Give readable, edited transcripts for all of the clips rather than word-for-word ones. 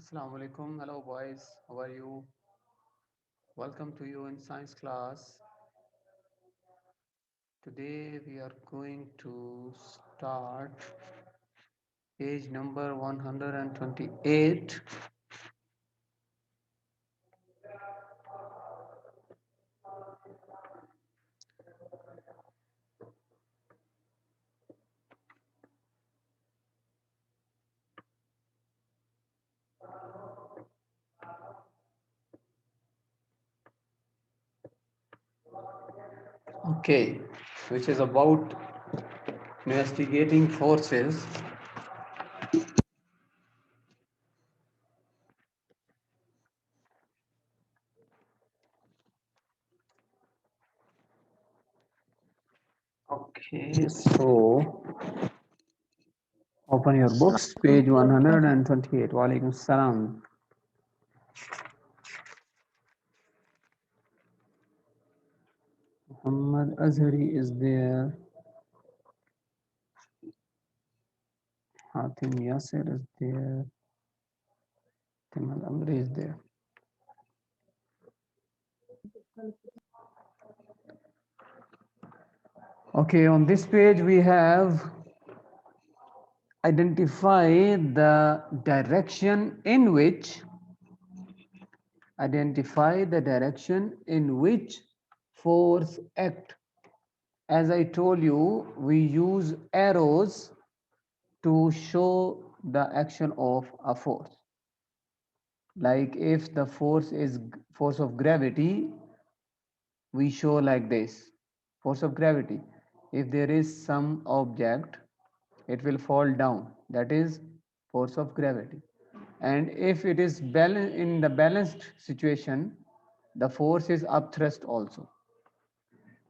Assalamu alaikum. Hello, boys. How are you? Welcome to you in science class. Today we are going to start page number 128. Okay, which is about investigating forces. Okay, so open your books, page 128. Wa alaikum salam. Muhammad Azhari is there. Hatim Yasir is there. Timal Amri is there. Okay, on this page we have identify the direction in which force act. As I told you, we use arrows to show the action of a force. Like if the force is force of gravity, we show like this, force of gravity. If there is some object, it will fall down, that is force of gravity. And if it is in the balanced situation, the force is upthrust also.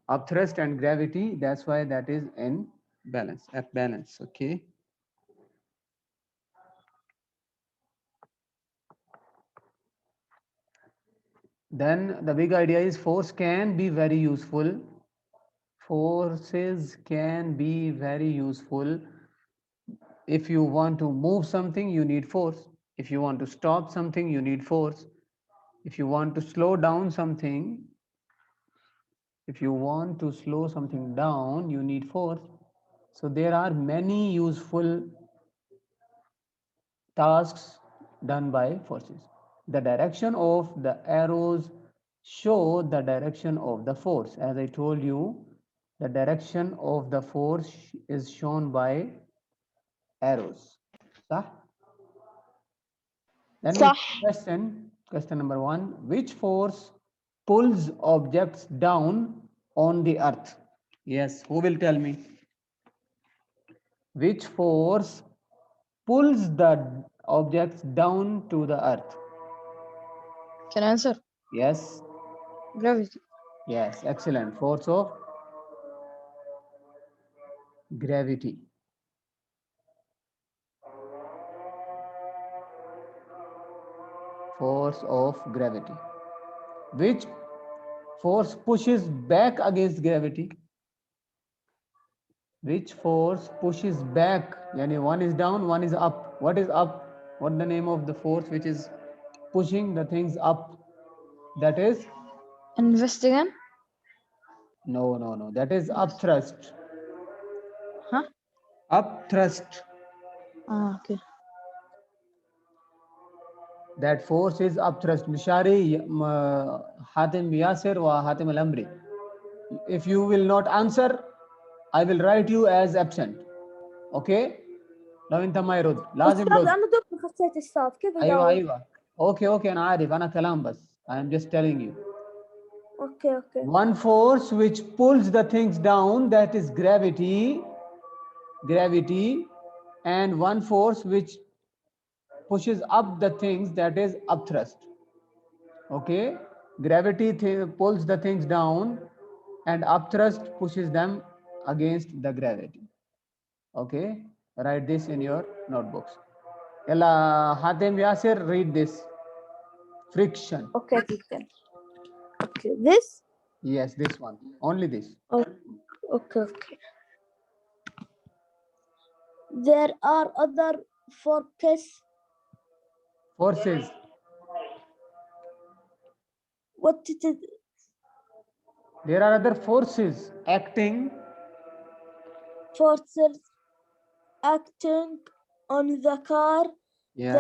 Upthrust and gravity, that's why that is in balance, F balance, okay. Then the big idea is force can be very useful. Forces can be very useful. If you want to move something, you need force. If you want to stop something, you need force. If you want to slow down something, down, you need force. So there are many useful tasks done by forces. The direction of the arrows show the direction of the force. As I told you, the direction of the force is shown by arrows. صح? Then we question number 1. Which force pulls objects down on the earth? Yes, who will tell me? Which force pulls the objects down to the earth? Can I answer? Yes. Gravity. Yes, excellent. Force of gravity. Force of gravity. Which force pushes back against gravity? Which force pushes back? Yani one is down, one is up. What is up? What the name of the force which is pushing the things up? That is? Investigate. No. That is upthrust. Huh? Upthrust. Okay. That force is upthrust. Mishari, Hatim Yasir wa Hatim al-Amri. If you will not answer, I will write you as absent. اوكي لو انت ما يرد لازم استاذ رد. انا دوبني خسيت استاذ كيف ايوه اوكي انا عارف انا كلام بس I am just telling you. اوكي One force which pulls the things down, that is gravity, and one force which pushes up the things, that is upthrust. Okay, gravity pulls the things down and upthrust pushes them against the gravity. Okay, write this in your notebooks. Yalla, Hatem Yasir, read this. Friction. Okay. This? Yes, this one. Only this. Okay. There are other forces. Forces. What it is? There are other forces acting. Forces acting on the car. Yes.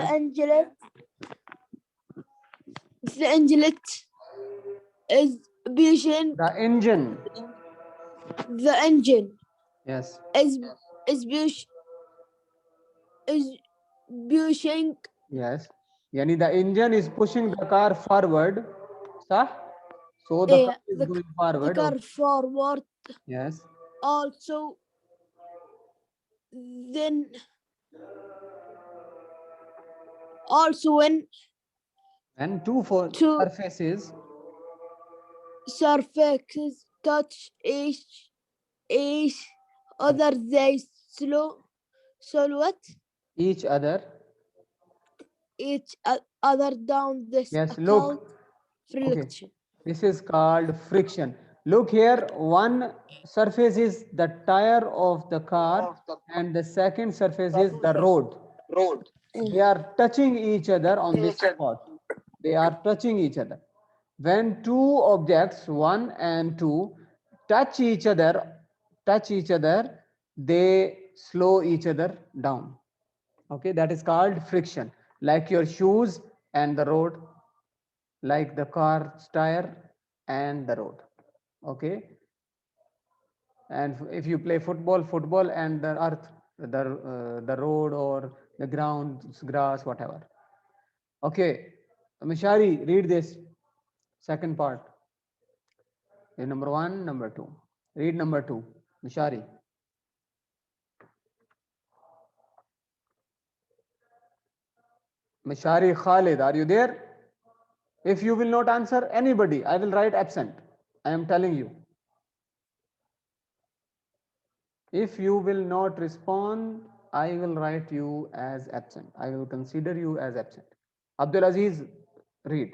The engine is pushing. The engine. The engine Yes. is pushing. Yes. Yani the engine is pushing the car forward. Sah? So the car is the going forward. car forward. Yes. Also, then when And two two surfaces surfaces touch each other, they slow what each other. each other down. This Yes. called Look. Okay. friction. This is called friction. Look here. One surface is the tire of the car, and the second surface is the road. They are touching each other on this spot. They are touching each other. When two objects, one and two, touch each other, they slow each other down. Okay, that is called friction. Like your shoes and the road, like the car's tire and the road. Okay, and if you play football and the earth, the road or the ground, grass, whatever. Okay, Mishari, read this second part. Number one, number two. Read number two, Mishari. Mishari Khalid, are you there? If you will not answer anybody, I will write absent. I am telling you. If you will not respond, I will write you as absent. I will consider you as absent. Abdul Aziz, read.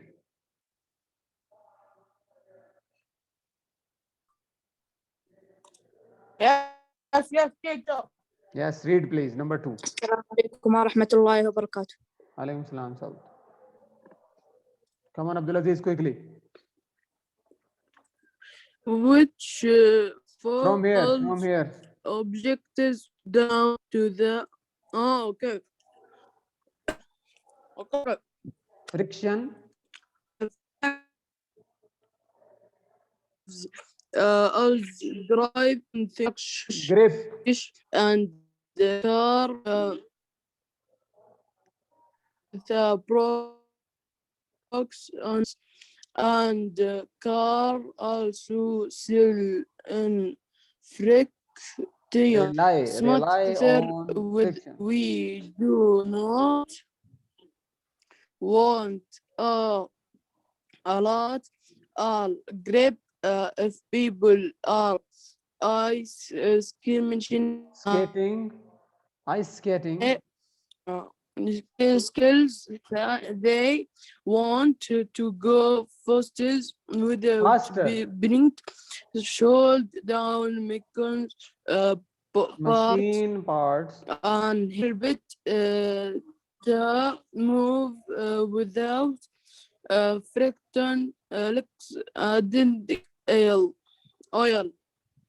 Yes, teacher. Yes, read please. Number two. السلام عليكم ورحمة الله وبركاته. Alaykum salam, Saud. Come on, Abdul Aziz, quickly. Which From here, falls from here. objects down to the okay. Friction. I'll drive and Grip. and the car the box and the car also still in friction. Rely on With friction. we do not want a lot I'll grip if people are ice skirmishing Skating. Ice skating. skills they want to go fastest without Faster. being showed down mechanics parts Machine parts. and help it to move without friction didn't oil.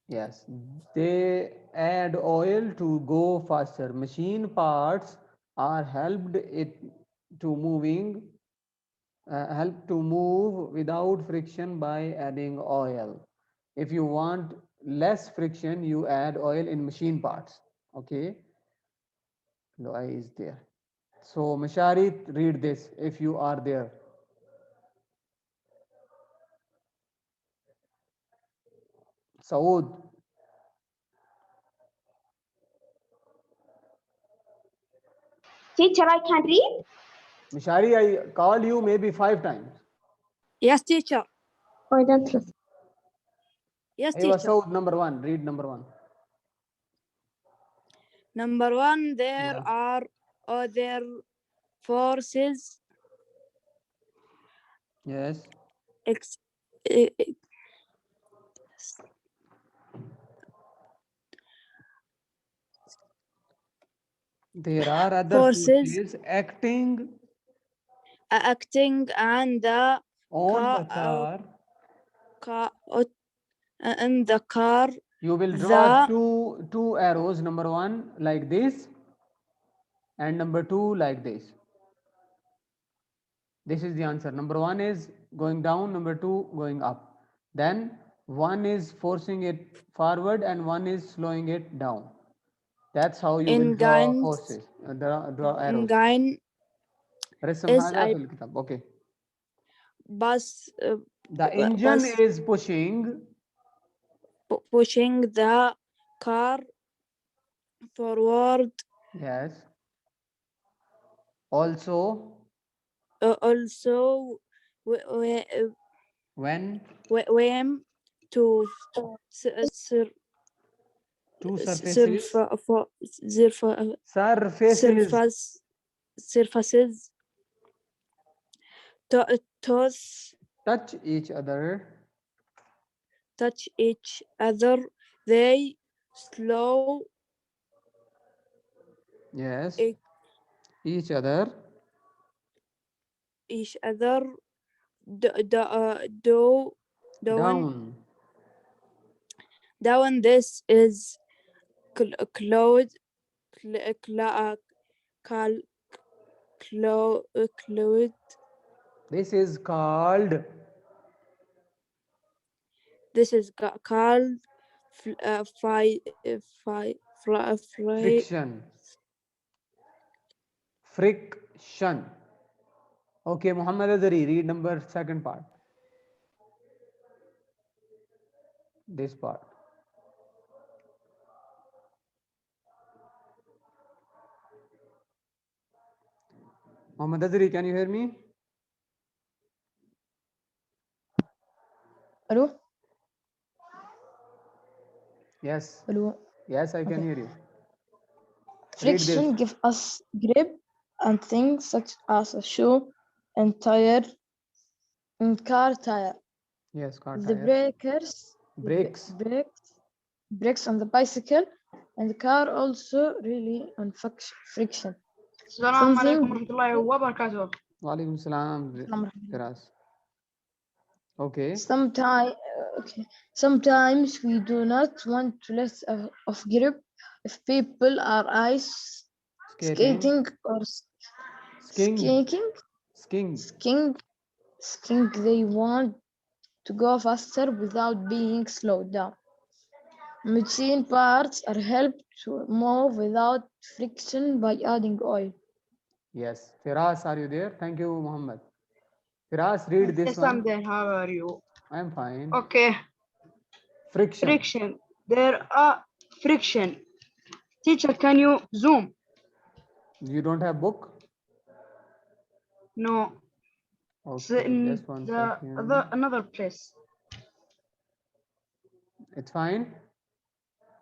Yes, they add oil to go faster. Machine parts are help to move without friction by adding oil. If you want less friction, you add oil in machine parts. Okay, the I is there. So Mashari, read this if you are there. Saud, Teacher, I can read. Mashari, I called you maybe 5 times. Yes, teacher. I don't listen. Yes, Aywa, teacher. Saud, number one. Read number one. Number one, there Yeah. are other forces Yes. ex- eh, eh, There are other forces forces acting acting and the On the car, car, in the car. you will draw The two arrows, number one like this and number two like this. This is the answer. Number one is going down, number two going up. Then one is forcing it forward and one is slowing it down. That's how you will draw engine forces, draw arrows. engine رسم is هذا a في الكتاب. Okay. bus The engine bus is pushing. pushing the car forward. Yes. Also, Also, when when to sur- two surfaces surfaces toss touch each other, touch each other, they slow yes, e- each other each other do down. down. This is cloud cloud cloud. This is called This is called friction. Friction. Okay, Muhammad Azari, read number second part. This part. Muhammad Azari, can you hear me? Hello? Yes. Hello? Yes, I can Okay. hear you. Read this. Friction gives us grip and things such as a shoe and tire and car tire. Yes, car The tire. brakes Brakes. brakes on the bicycle and the car also really on friction. السلام Something- عليكم ورحمة الله وبركاته. Walaikum salam. Firas. Okay. Sometimes we do not want to let of grip if people are ice skating or Skiing. skiing. They want to go faster without being slowed down. Machine parts are helped to move without friction by adding oil. Yes. Firas, are you there? Thank you, Muhammad. Firas, read this Yes, I'm one. there. How are you? I am fine. Okay. Friction. Friction. There are friction. Teacher, can you zoom? You don't have book? No. It's Okay, in just one second. another place. It's fine?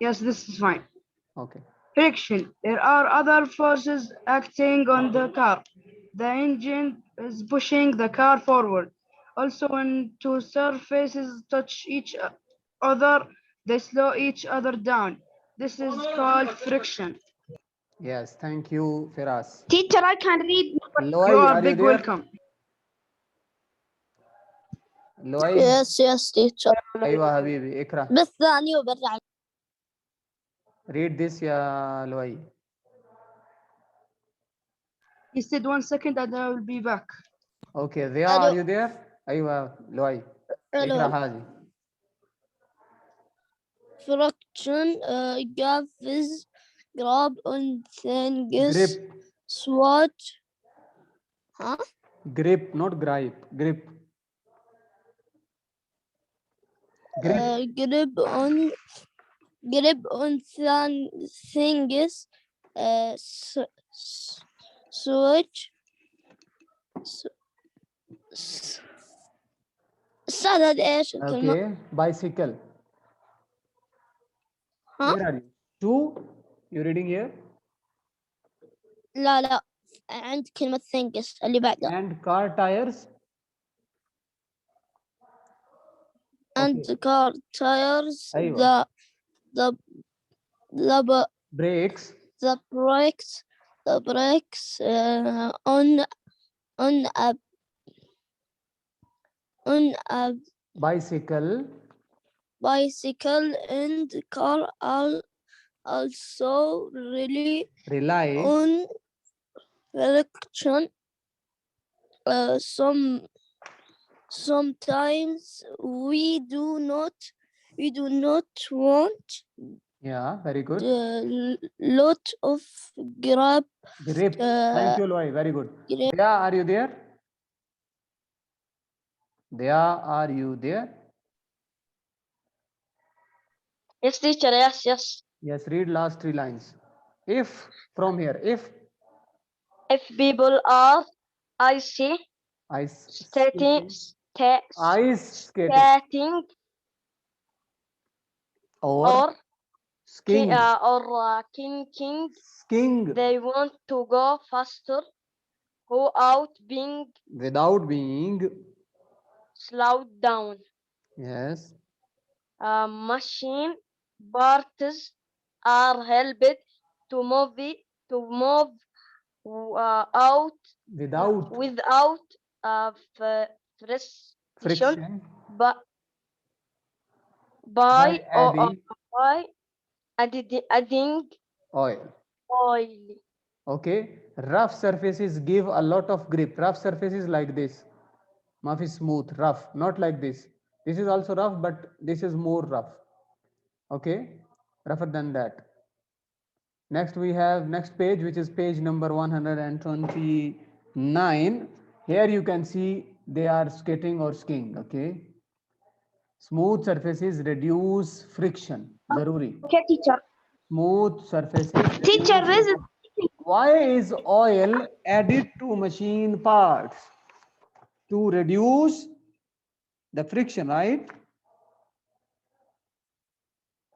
Yes, this is fine. Okay. Friction. There are other forces acting on the car. The engine is pushing the car forward. Also, when two surfaces touch each other, they slow each other down. This is called friction. Yes, thank you, Firas. Teacher, I can read. Loai, You are are you big there? welcome. Loai. Yes, teacher. أيوة حبيبي اقرأ. بس ثانية وبرجع. Read this يا لؤي. He said 1 second and I will be back. Okay, Zia, are you there? أيوة لؤي. اقرأ هذه. Friction gives grab on things. Grip. Swatch. Huh? Grip, not gripe. Grip. Grip. Grip on things. Switch. السادة ايش الكلمة؟ Okay, bicycle. Huh? Where are you? Two? You reading here? لا عند كلمة things اللي بعدها. And car tires? And Okay. car tires. أيوة. The Brakes. brakes on on a bicycle bicycle and car are also really rely on friction. Sometimes we do not want yeah, very good. the lot of grab Grip. Thank you, Loy. Very good. Dea, are you there? Dea, are you there? Yes, teacher. Yes. Yes, read last 3 lines. If, from here, if If people are icy ice skating, ice skating skating or skiing, kinking, skiing they want to go faster without being without being, slowed down. yes, Machine parts are helped to move out without without friction, friction but by by adding by adding oil. oil. Okay, rough surfaces give a lot of grip. Rough surfaces like this. Muff is smooth, rough, not like this. This is also rough, but this is more rough. Okay, rougher than that. Next we have next page, which is page number 129. Here you can see they are skating or skiing. Okay, smooth surfaces reduce friction. Zaruri. Okay, teacher. Smooth surfaces Teacher, reduce this is friction. Why is oil added to machine parts? To reduce the friction, right?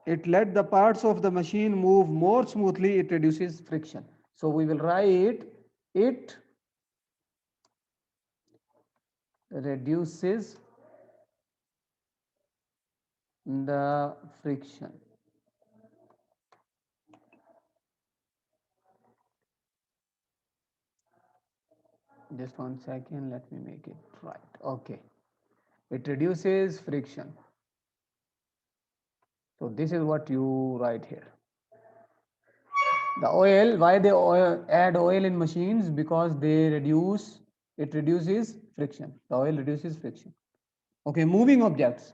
It let the parts of the machine move more smoothly. It reduces friction. So we will write it reduces the friction. Just 1 second, let me make it right. Okay, it reduces friction. So this is what you write here. The oil, why they add oil in machines? Because it reduces friction. The oil reduces friction. Okay, moving objects.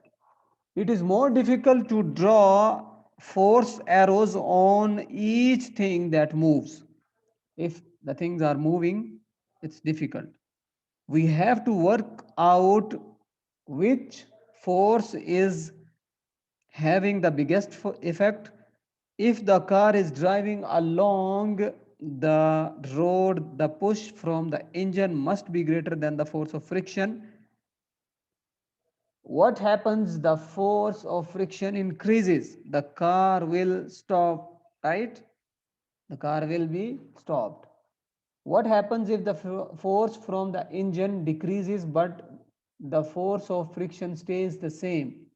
It is more difficult to draw force arrows on each thing that moves. If the things are moving, it's difficult. We have to work out which force is having the biggest effect. If the car is driving along the road, the push from the engine must be greater than the force of friction. What happens? The force of friction increases, the car will stop, right? The car will be stopped. What happens if the force from the engine decreases but the force of friction stays the same?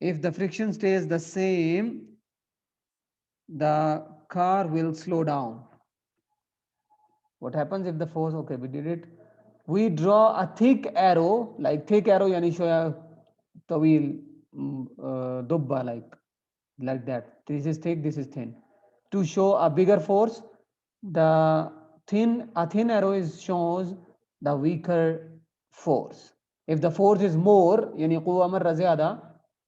If the friction stays the same, the car will slow down. What happens if the force, okay, we did it. We draw a thick arrow, like thick arrow, yani shoya tawil, dubba, like that. This is thick, this is thin. To show a bigger force, a thin arrow shows the weaker force. If the force is more, yani quwwa marra zyada,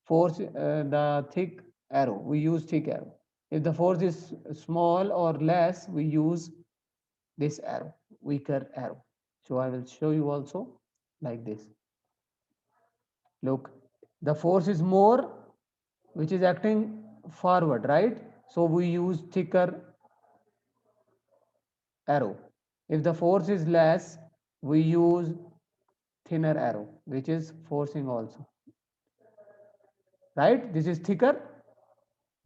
force, the thick arrow, we use thick arrow. If the force is small or less, we use this arrow, weaker arrow. So I will show you also like this. Look, the force is more, which is acting forward, right? So we use thicker arrow. If the force is less, we use thinner arrow, which is forcing also, right? This is thicker,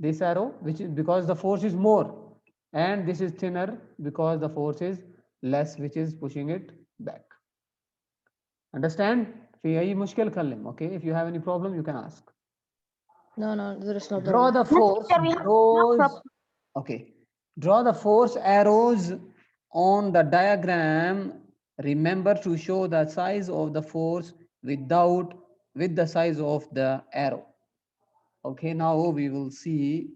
this arrow, which is because the force is more, and this is thinner because the force is less, which is pushing it back. Understand? Okay, if you have any problem, you can ask. No, there is no Draw problem. the force, Teacher, we have no those, problem. okay. Draw the force arrows on the diagram Remember to show the size of the force with the size of the arrow. Okay, now we will see.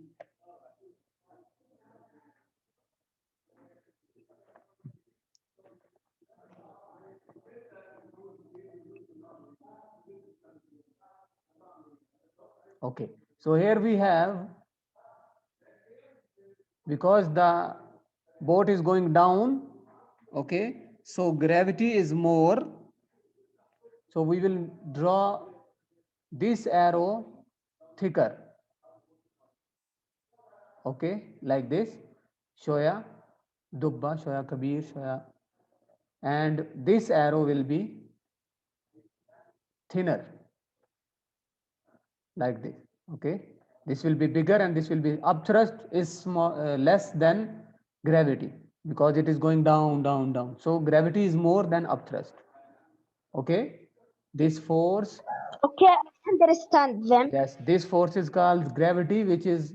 Okay, so here we have, because the boat is going down, okay, so gravity is more, so we will draw this arrow thicker, okay, like this, shoya, dubba, shoya kabir, shoya, and this arrow will be thinner, like this, okay. This will be bigger and this will be upthrust is small, less than gravity, because it is going down, down, down. So gravity is more than upthrust. Okay, this force, Okay, I understand them. yes, this force is called gravity, which is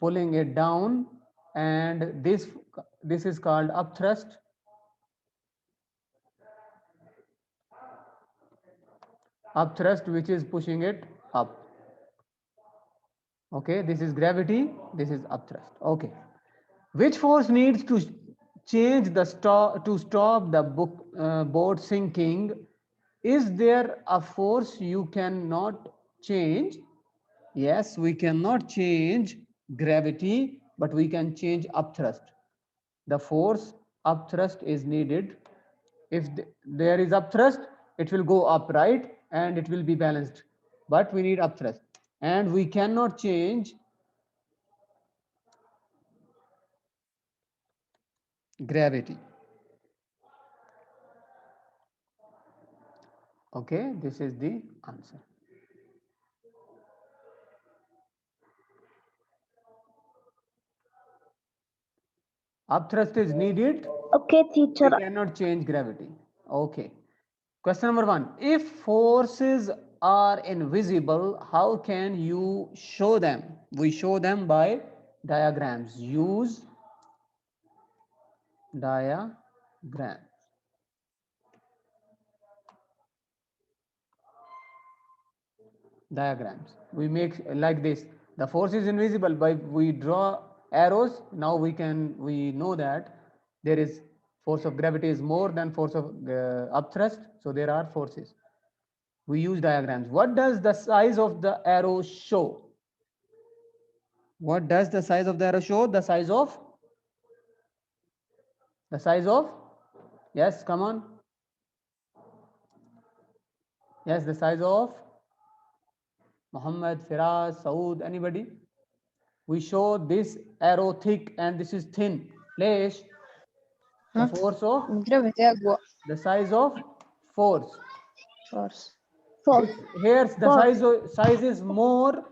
pulling it down, and this is called upthrust. Upthrust, which is pushing it up. Okay, this is gravity, this is upthrust. Okay, which force needs to change the stop the boat sinking? Is there a force you cannot change? Yes, we cannot change gravity, but we can change upthrust. The force upthrust is needed. If there is upthrust, it will go up, right? And it will be balanced. But we need upthrust. And we cannot change gravity. Okay, this is the answer. Upthrust is needed. Okay, teacher. We cannot change gravity. Okay. Question number 1. If forces are invisible, how can you show them? We show them by diagrams. Use diagrams. Diagrams. We make like this. The force is invisible, but we draw arrows. Now we know that there is force of gravity is more than force of upthrust. So there are forces. We use diagrams. What does the size of the arrow show? What does the size of the arrow show? The size of yes, come on. Yes, the size of Muhammad, Firaz, Saud, anybody? We show this arrow thick and this is thin. Lesh, the force of Gravity أقوى. the size of force. Force. Here the size is more.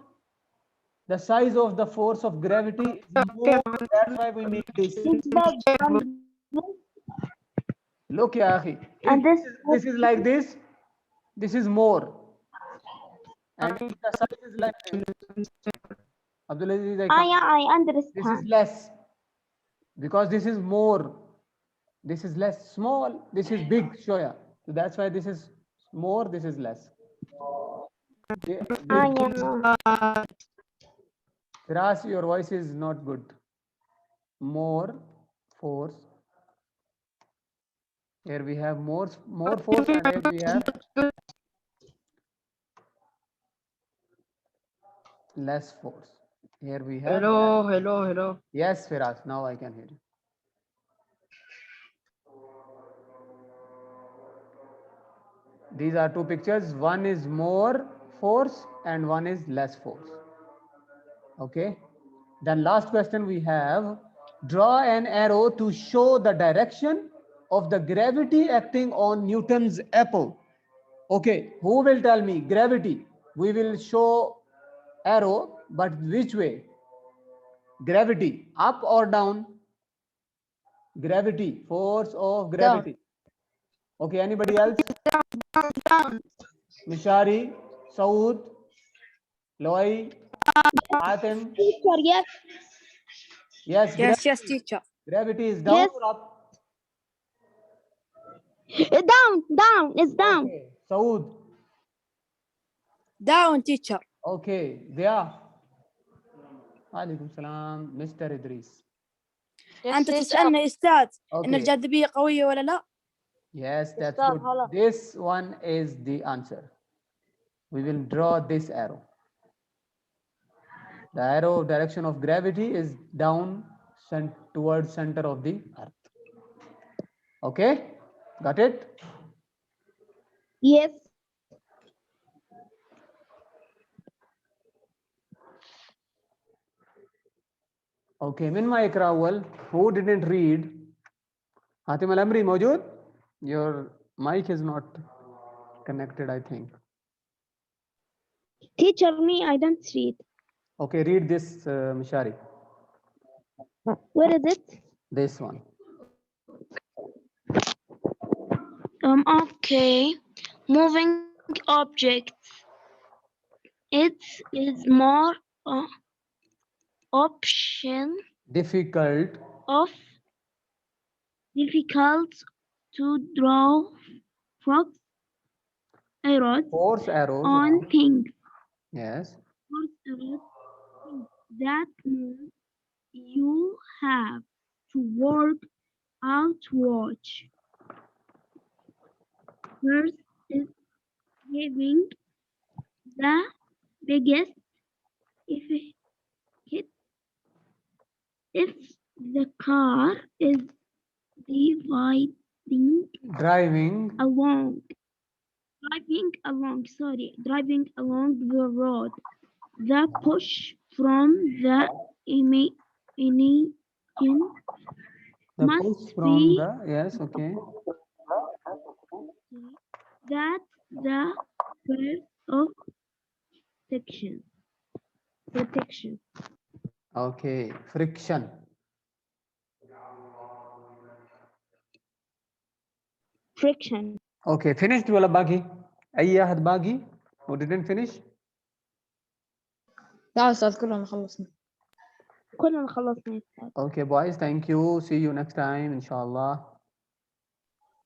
The size of the force of gravity is more. That's why we make this. Look, ya akhi. And This is like this. This is more. And if the size is like this, Abdulaziz, I this is understand. less. Because this is more. This is less. Small. This is big. Shoya. So that's why this is more. This is less. Firas, your voice is not good. More force. Here we have more force, and here we have less force. Here we have. Hello. Yes, Firas. Now I can hear you. These are two pictures. One is more force and one is less force. Okay. Then last question we have. Draw an arrow to show the direction of the gravity acting on Newton's apple. Okay. Who will tell me? Gravity. We will show arrow, but which way? Gravity. Up or down? Gravity. Force of gravity. Okay. Anybody else? Mishari, Saud, Loi, Atem. Teacher, yes. Yes, Yes, teacher. gravity is down or up? Down. It's down. Okay. Saud. Down, teacher. Okay. Dia. عليكم السلام مستر إدريس. Yes, أنت teacher. تسألني يا أستاذ إن Okay. الجاذبية قوية ولا لا؟ Yes, that's Stop, good. hello. This one is the answer. We will draw this arrow. The arrow direction of gravity is down towards center of the earth. Okay, got it? Yes. Okay, min ma ikra awwal. Who didn't read? Hatim Al Amri موجود? Your mic is not connected, I think. Teacher, me, I don't read. Okay, read this, Mishari. Where is it? This one. Okay. Moving objects. It is more option Difficult. of difficult to draw fox arrows Force arrows. on things. Yes. Force arrows that means you have to work out watch. First is having the biggest hit if the car is Driving. driving along the road. The push from the engine The must push from be the. Yes, okay. that the birth of protection. Okay, friction. Friction. Okay, finished ولا باقي؟ أي أحد باقي؟ Who didn't finish? لا أستاذ كلنا خلصنا. كلنا خلصنا. Okay, boys, thank you. See you next time, inshallah.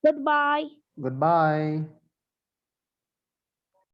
Goodbye. Goodbye.